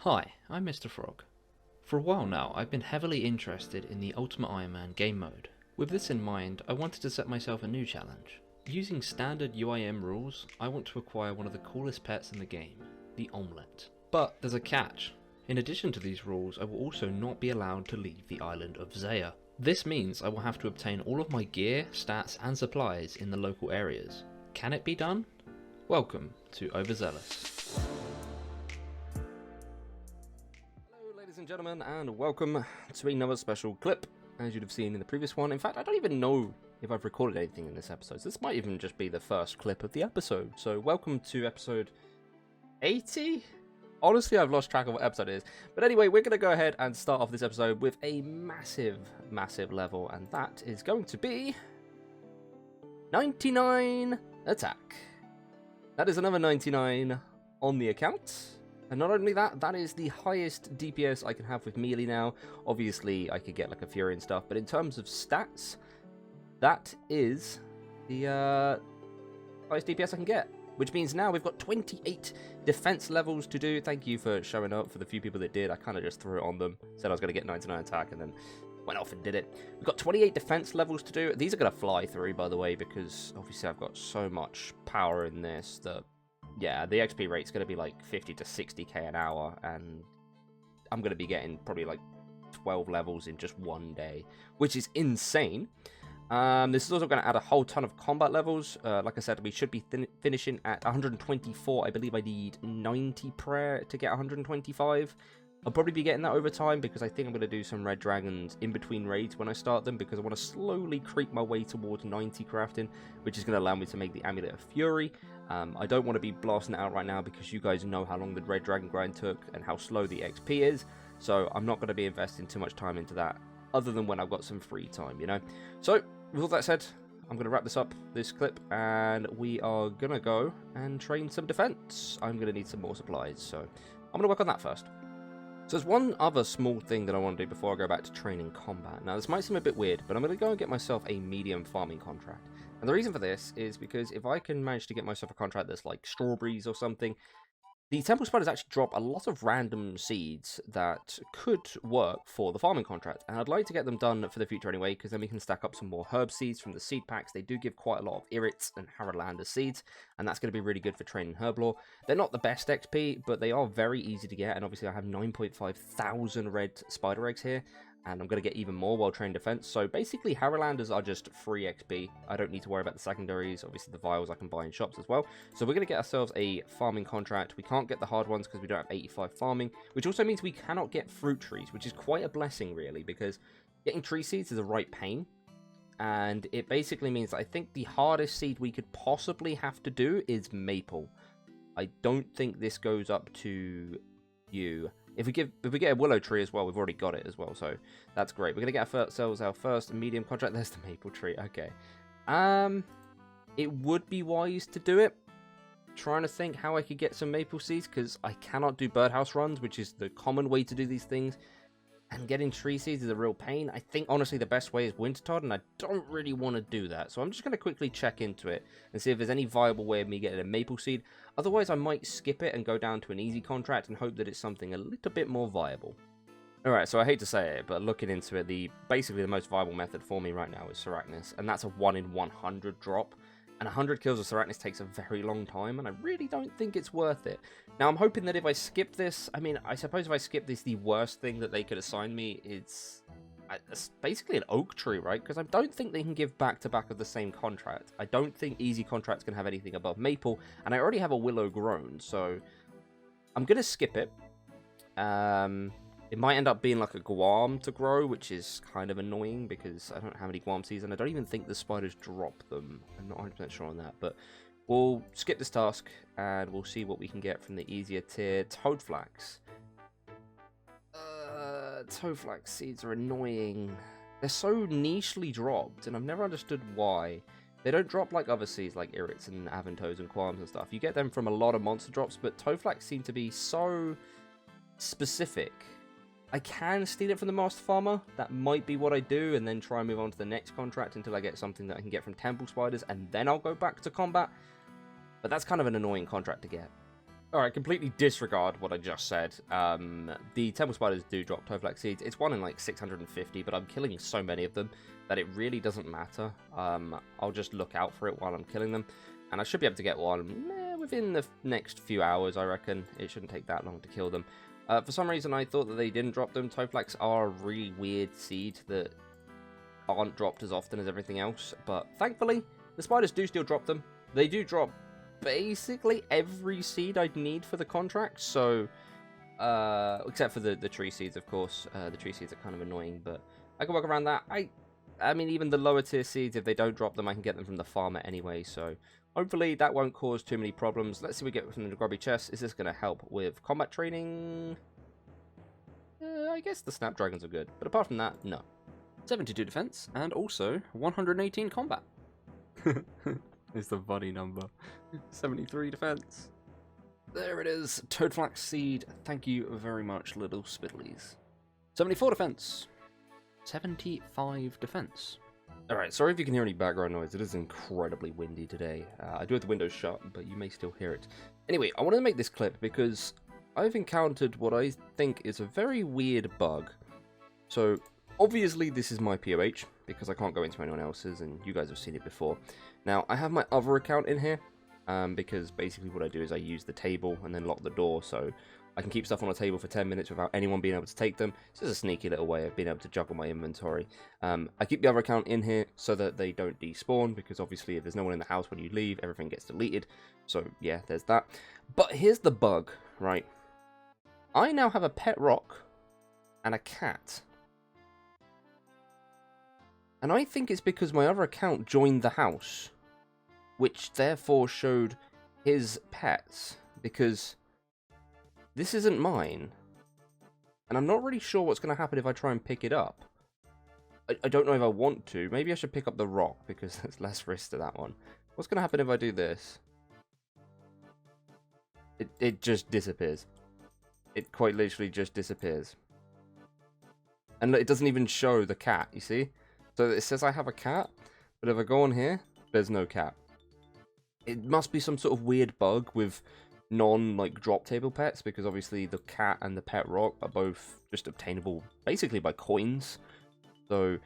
Hi, I'm Mr. Frog. For a while now, I've been heavily interested in the Ultimate Iron Man game mode. With this in mind, I wanted to set myself a new challenge. Using standard UIM rules, I want to acquire one of the coolest pets in the game, the Amulet. But there's a catch. In addition to these rules, I will also not be allowed to leave the island of Zeah. This means I will have to obtain all of my gear, stats and supplies in the local areas. Can it be done? Welcome to Overzeahlous. Hello ladies and gentlemen, and welcome to another special clip, as you'd have seen in the previous one. In fact, I don't even know if I've recorded anything in this episode, so this might even just be the first clip of the episode. So welcome to episode 80? Honestly, I've lost track of what episode it is. But anyway, we're going to go ahead and start off this episode with a massive level, and that is going to be 99 attack. That is another 99 on the account. And not only that, that is the highest DPS I can have with melee now. Obviously, I could get like a Fury and stuff, but in terms of stats, that is the highest DPS I can get. Which means now we've got 28 defense levels to do. Thank you for showing up for the few people that did. I kind of just threw it on them. Said I was going to get 99 attack and then went off and did it. We've got 28 defense levels to do. These are going to fly through, by the way, because obviously I've got so much power in this that, yeah, the XP rate's going to be like 50 to 60k an hour. And I'm going to be getting probably like 12 levels in just one day, which is insane. This is also going to add a whole ton of combat levels. Like I said, we should be finishing at 124. I believe I need 90 prayer to get 125. I'll probably be getting that over time because I think I'm going to do some red dragons in between raids when I start them, because I want to slowly creep my way towards 90 crafting, which is going to allow me to make the Amulet of Fury. I don't want to be blasting it out right now because you guys know how long the red dragon grind took and how slow the XP is. So I'm not going to be investing too much time into that, other than when I've got some free time, you know. So with all that said, I'm going to wrap this up, this clip, and we are going to go and train some defense. I'm going to need some more supplies, so I'm going to work on that first. So there's one other small thing that I want to do before I go back to training combat. Now this might seem a bit weird, but I'm going to go and get myself a medium farming contract. And the reason for this is because if I can manage to get myself a contract that's like strawberries or something, the temple spiders actually drop a lot of random seeds that could work for the farming contract, and I'd like to get them done for the future anyway, because then we can stack up some more herb seeds from the seed packs. They do give quite a lot of Irits and Haralander seeds, and that's going to be really good for training herb lore. They're not the best XP, but they are very easy to get, and obviously I have 9.5 thousand red spider eggs here, and I'm going to get even more while training defense. So basically, Haralanders are just free XP. I don't need to worry about the secondaries. Obviously, the vials I can buy in shops as well. So we're going to get ourselves a farming contract. We can't get the hard ones because we don't have 85 farming, which also means we cannot get fruit trees, which is quite a blessing, really, because getting tree seeds is a right pain. And it basically means that I think the hardest seed we could possibly have to do is maple. I don't think this goes up to you. If we get a willow tree as well, we've already got it as well, so that's great. We're gonna get ourselves our first medium contract. There's the maple tree. Okay. It would be wise to do it. Trying to think how I could get some maple seeds, because I cannot do birdhouse runs, which is the common way to do these things. And getting tree seeds is a real pain. I think, honestly, the best way is Wintertod, and I don't really want to do that. So I'm just going to quickly check into it and see if there's any viable way of me getting a maple seed. Otherwise, I might skip it and go down to an easy contract and hope that it's something a little bit more viable. Alright, so I hate to say it, but looking into it, basically the most viable method for me right now is Sarachnis, and that's a 1 in 100 drop. And 100 kills of Sarachnis takes a very long time, and I really don't think it's worth it. Now, I'm hoping that if I skip this, I mean, I suppose if I skip this, the worst thing that they could assign me is basically an oak tree, right? Because I don't think they can give back-to-back of the same contract. I don't think easy contracts can have anything above maple, and I already have a willow grown, so I'm going to skip it. It might end up being like a guam to grow, which is kind of annoying because I don't have any guam seeds, and I don't even think the spiders drop them. I'm not 100% sure on that, but we'll skip this task and we'll see what we can get from the easier tier. Toadflax. Toadflax seeds are annoying. They're so nichely dropped, and I've never understood why. They don't drop like other seeds like Irits and Avantoes and Qualms and stuff. You get them from a lot of monster drops, but Toadflax seem to be so specific. I can steal it from the Master Farmer. That might be what I do, and then try and move on to the next contract until I get something that I can get from Temple Spiders, and then I'll go back to combat. But that's kind of an annoying contract to get. Alright, completely disregard what I just said. The temple spiders do drop Toflax seeds. It's 1 in like 650, but I'm killing so many of them that it really doesn't matter. I'll just look out for it while I'm killing them, and I should be able to get one within the next few hours, I reckon. It shouldn't take that long to kill them. For some reason, I thought that they didn't drop them. Toflax are a really weird seed that aren't dropped as often as everything else, but thankfully, the spiders do still drop them. They do drop basically every seed I'd need for the contract, so except for the tree seeds, of course. The tree seeds are kind of annoying, but I can work around that. I mean, even the lower tier seeds, if they don't drop them, I can get them from the farmer anyway, so hopefully that won't cause too many problems. Let's see what we get from the grubby chest. Is this going to help with combat training? I guess the snapdragons are good, but apart from that, no. 72 defense, and also 118 combat. Is the body number. 73 defense. There it is. Toadflax seed. Thank you very much, little spiddlies. 74 defense. 75 defense. Alright, sorry if you can hear any background noise. It is incredibly windy today. I do have the windows shut, but you may still hear it. Anyway, I wanted to make this clip because I've encountered what I think is a very weird bug. So, obviously this is my POH, because I can't go into anyone else's, and you guys have seen it before. Now, I have my other account in here, because basically what I do is I use the table and then lock the door, so I can keep stuff on a table for 10 minutes without anyone being able to take them. It's just a sneaky little way of being able to juggle my inventory. I keep the other account in here so that they don't despawn, because obviously if there's no one in the house when you leave, everything gets deleted. So yeah, there's that. But here's the bug, right? I now have a pet rock and a cat. And I think it's because my other account joined the house, which therefore showed his pets, because this isn't mine. And I'm not really sure what's going to happen if I try and pick it up. I don't know if I want to. Maybe I should pick up the rock, because there's less risk to that one. What's going to happen if I do this? It just disappears. It quite literally just disappears. And it doesn't even show the cat, you see? So it says I have a cat, but if I go on here, there's no cat. It must be some sort of weird bug with drop table pets, because obviously the cat and the pet rock are both just obtainable basically by coins. So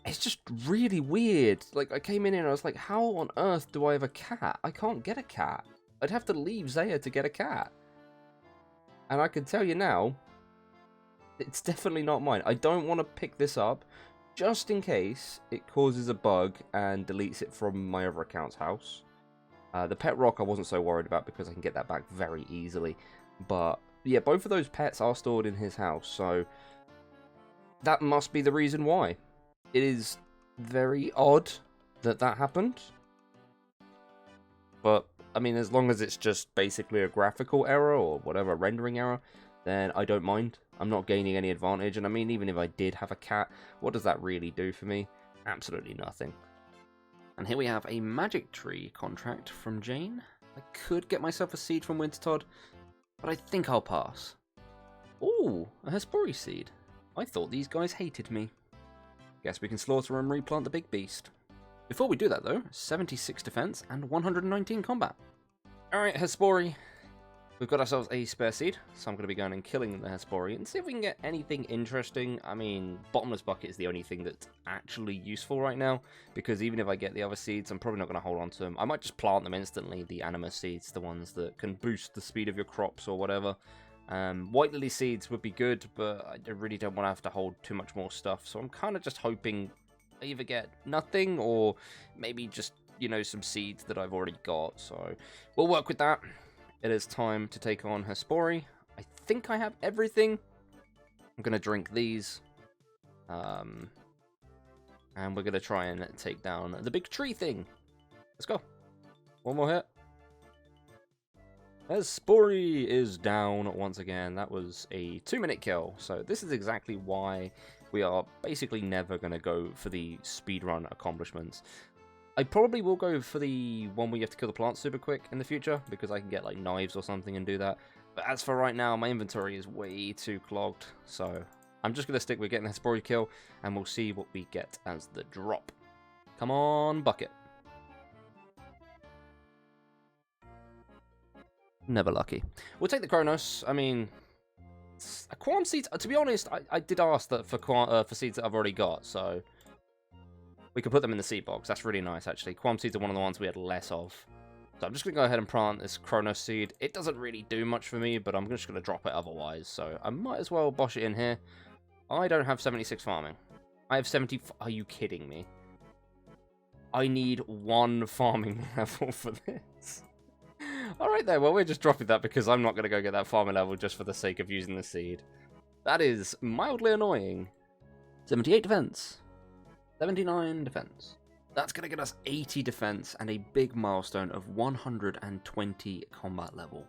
it's just really weird. Like, I came in here and I was like, how on earth do I have a cat? I can't get a cat. I'd have to leave Zeah to get a cat. And I can tell you now, it's definitely not mine. I don't want to pick this up, just in case it causes a bug and deletes it from my other account's house. The pet rock I wasn't so worried about, because I can get that back very easily. But yeah, both of those pets are stored in his house, so that must be the reason why. It is very odd that that happened. But, I mean, as long as it's just basically a graphical error or whatever, rendering error, then I don't mind. I'm not gaining any advantage, and I mean, even if I did have a cat, what does that really do for me? Absolutely nothing. And here we have a magic tree contract from Jane. I could get myself a seed from Wintertodd, but I think I'll pass. Ooh, a Hespori seed. I thought these guys hated me. Guess we can slaughter and replant the big beast. Before we do that though, 76 defense and 119 combat. Alright, Hespori. We've got ourselves a spare seed, so I'm going to be going and killing the Hespori and see if we can get anything interesting. I mean, Bottomless Bucket is the only thing that's actually useful right now, because even if I get the other seeds, I'm probably not going to hold on to them. I might just plant them instantly, the Animus seeds, the ones that can boost the speed of your crops or whatever. White Lily seeds would be good, but I really don't want to have to hold too much more stuff, so I'm kind of just hoping I either get nothing or maybe just, you know, some seeds that I've already got, so we'll work with that. It is time to take on Hespori. I think I have everything. I'm going to drink these. And we're going to try and take down the big tree thing. Let's go. One more hit. Hespori is down once again. That was a 2-minute kill. So this is exactly why we are basically never going to go for the speedrun accomplishments. I probably will go for the one where you have to kill the plants super quick in the future, because I can get like knives or something and do that. But as for right now, my inventory is way too clogged, so I'm just going to stick with getting the Hespori kill, and we'll see what we get as the drop. Come on, bucket. Never lucky. We'll take the Chronos. I mean, a Qualm Seeds. To be honest, I did ask that for seeds that I've already got, so we can put them in the seed box. That's really nice, actually. Qualm Seeds are one of the ones we had less of. So I'm just going to go ahead and plant this Chronos Seed. It doesn't really do much for me, but I'm just going to drop it otherwise. So I might as well bosh it in here. I don't have 76 farming. I have 70... Are you kidding me? I need 1 farming level for this. Alright then, well, we're just dropping that because I'm not going to go get that farming level just for the sake of using the seed. That is mildly annoying. 78 defense. 79 defense. That's going to get us 80 defense and a big milestone of 120 combat level.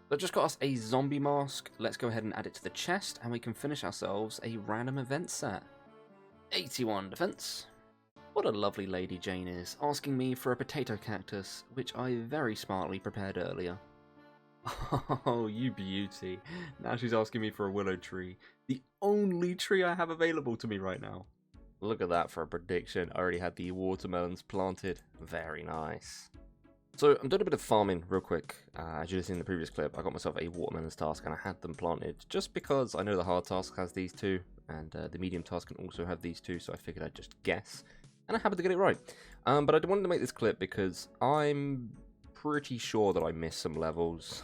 That just got us a zombie mask. Let's go ahead and add it to the chest, and we can finish ourselves a random event set. 81 defense. What a lovely lady Jane is, asking me for a potato cactus, which I very smartly prepared earlier. Oh, you beauty. Now she's asking me for a willow tree. The only tree I have available to me right now. Look at that for a prediction. I already had the watermelons planted. Very nice. So I'm doing a bit of farming real quick. As you have seen in the previous clip, I got myself a watermelons task and I had them planted just because I know the hard task has these two and the medium task can also have these two, so I figured I'd just guess. And I happened to get it right. But I wanted to make this clip because I'm pretty sure that I missed some levels.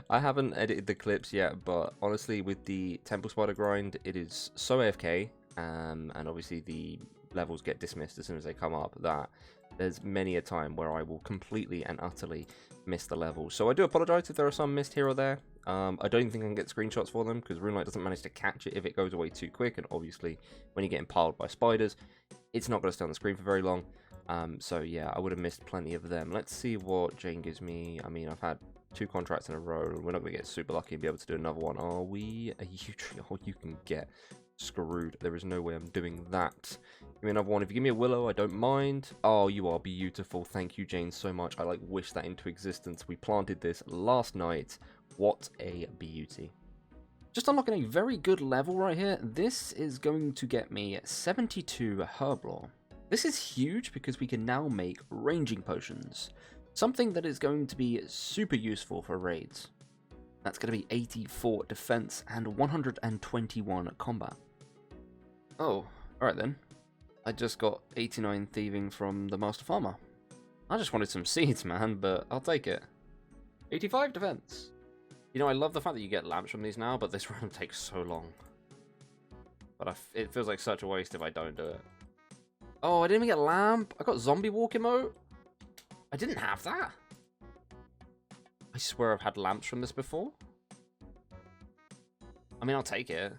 I haven't edited the clips yet, but honestly with the Temple Spider grind, it is so AFK. And obviously the levels get dismissed as soon as they come up, that there's many a time where I will completely and utterly miss the levels. So I do apologise if there are some missed here or there. I don't think I can get screenshots for them because RuneLite doesn't manage to catch it if it goes away too quick, and obviously when you're getting piled by spiders, it's not going to stay on the screen for very long. So yeah, I would have missed plenty of them. Let's see what Jane gives me. I mean, I've had 2 contracts in a row. We're not going to get super lucky and be able to do another one, are we? A U-tree? Oh, you can get screwed. There is no way I'm doing that. Give me another one. If you give me a willow, I don't mind. Oh, you are beautiful. Thank you, Jane, so much. I wish that into existence. We planted this last night. What a beauty. Just unlocking a very good level right here. This is going to get me 72 herb lore. This is huge because we can now make ranging potions. Something that is going to be super useful for raids. That's going to be 84 defense and 121 combat. Oh, alright then. I just got 89 thieving from the Master Farmer. I just wanted some seeds, man, but I'll take it. 85 defense. You know, I love the fact that you get lamps from these now, but this round takes so long. But it feels like such a waste if I don't do it. Oh, I didn't even get lamp. I got zombie walk emote. I didn't have that. I swear I've had lamps from this before. I mean, I'll take it.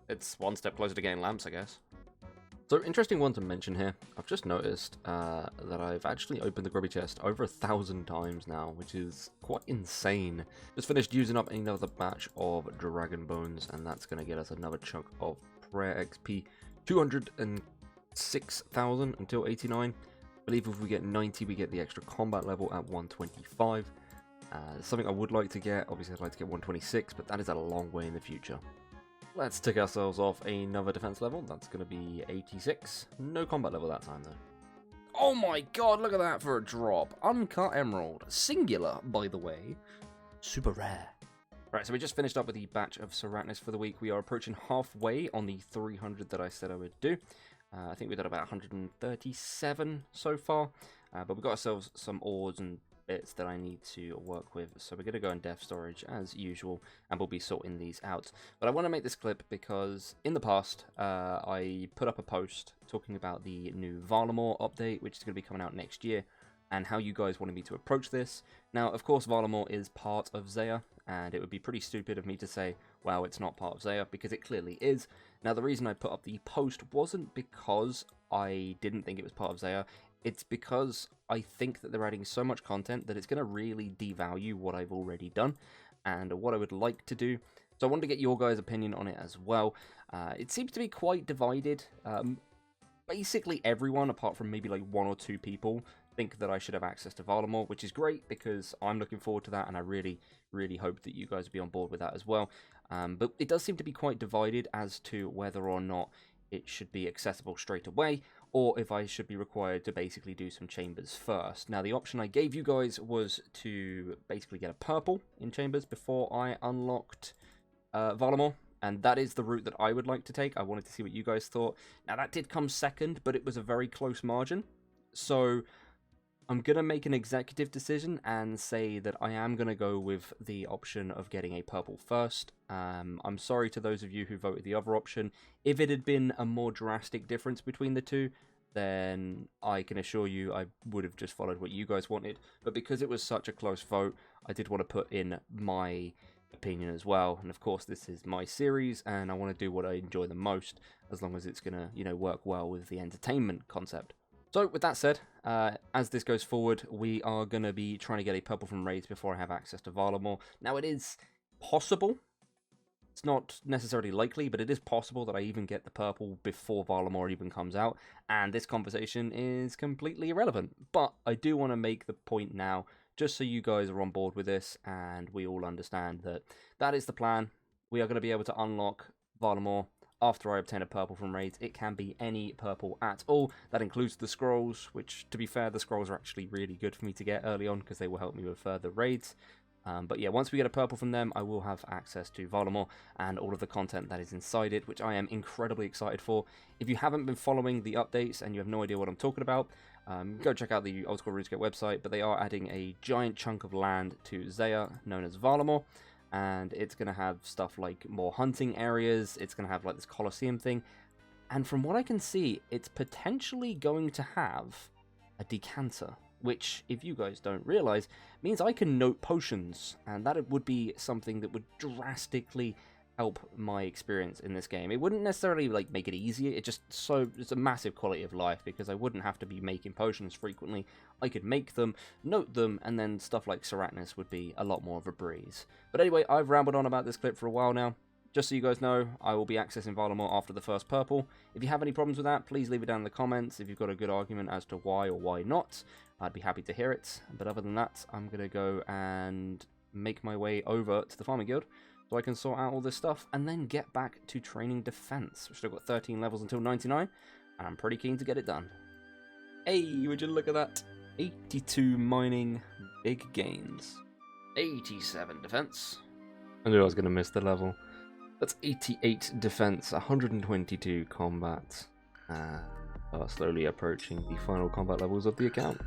It's one step closer to getting lamps, I guess. So, interesting one to mention here. I've just noticed that I've actually opened the grubby chest over 1,000 times now, which is quite insane. Just finished using up another batch of dragon bones, and that's going to get us another chunk of prayer XP. 206,000 until 89. I believe if we get 90, we get the extra combat level at 125. Something I would like to get, obviously I'd like to get 126, but that is a long way in the future. Let's tick ourselves off another defense level. That's going to be 86. No combat level that time, though. Oh my god, look at that for a drop. Uncut Emerald. Singular, by the way. Super rare. Right, so we just finished up with the batch of Sarachnis for the week. We are approaching halfway on the 300 that I said I would do. I think we've done about 137 so far. But we've got ourselves some ores and bits that I need to work with, so we're going to go in dev storage as usual, and we'll be sorting these out. But I want to make this clip because in the past I put up a post talking about the new Warhammer update, which is going to be coming out next year, and how you guys wanted me to approach this. Now, of course, Warhammer is part of Zeah, and it would be pretty stupid of me to say, well, it's not part of Zeah, because it clearly is. Now, the reason I put up the post wasn't because I didn't think it was part of Zeah. It's because I think that they're adding so much content that it's going to really devalue what I've already done and what I would like to do. So I wanted to get your guys' opinion on it as well. It seems to be quite divided. Basically everyone, apart from maybe like 1 or 2 people, think that I should have access to Varlamore, which is great because I'm looking forward to that, and I really, really hope that you guys will be on board with that as well. But it does seem to be quite divided as to whether or not it should be accessible straight away, or if I should be required to basically do some chambers first. Now, the option I gave you guys was to basically get a purple in chambers before I unlocked Valamor, and that is the route that I would like to take. I wanted to see what you guys thought. Now, that did come second, but it was a very close margin, so I'm going to make an executive decision and say that I am going to go with the option of getting a purple first. I'm sorry to those of you who voted the other option. If it had been a more drastic difference between the two, then I can assure you I would have just followed what you guys wanted. But because it was such a close vote, I did want to put in my opinion as well. And of course, this is my series, and I want to do what I enjoy the most, as long as it's going to, you know, work well with the entertainment concept. So with that said, as this goes forward, we are going to be trying to get a purple from raids before I have access to Valamor. Now, it is possible. It's not necessarily likely, but it is possible that I even get the purple before Valamor even comes out, and this conversation is completely irrelevant. But I do want to make the point now, just so you guys are on board with this, and we all understand that that is the plan. We are going to be able to unlock Valamor after I obtain a purple from raids. It can be any purple at all. That includes the scrolls, which, to be fair, the scrolls are actually really good for me to get early on, because they will help me with further raids. But yeah, once we get a purple from them, I will have access to Valamor and all of the content that is inside it, which I am incredibly excited for. If you haven't been following the updates and you have no idea what I'm talking about, go check out the Old School RuneScape website, but they are adding a giant chunk of land to Zeah, known as Valamor, and it's going to have stuff like more hunting areas, it's going to have like this Colosseum thing, and from what I can see, it's potentially going to have a decanter, which, if you guys don't realize, means I can note potions, and that would be something that would drastically help my experience in this game. It wouldn't necessarily like make it easier, it's a massive quality of life, because I wouldn't have to be making potions frequently. I could make them, note them, and then stuff like Sarachnis would be a lot more of a breeze. But anyway, I've rambled on about this clip for a while now. Just so you guys know, I will be accessing Valamor after the first purple. If you have any problems with that, please leave it down in the comments. If you've got a good argument as to why or why not, I'd be happy to hear it. But other than that, I'm going to go and make my way over to the Farming Guild so I can sort out all this stuff and then get back to training defense. We've still got 13 levels until 99, and I'm pretty keen to get it done. Hey, would you look at that? 82 mining, big gains. 87 defense. I knew I was going to miss the level. That's 88 defense, 122 combat. Are slowly approaching the final combat levels of the account.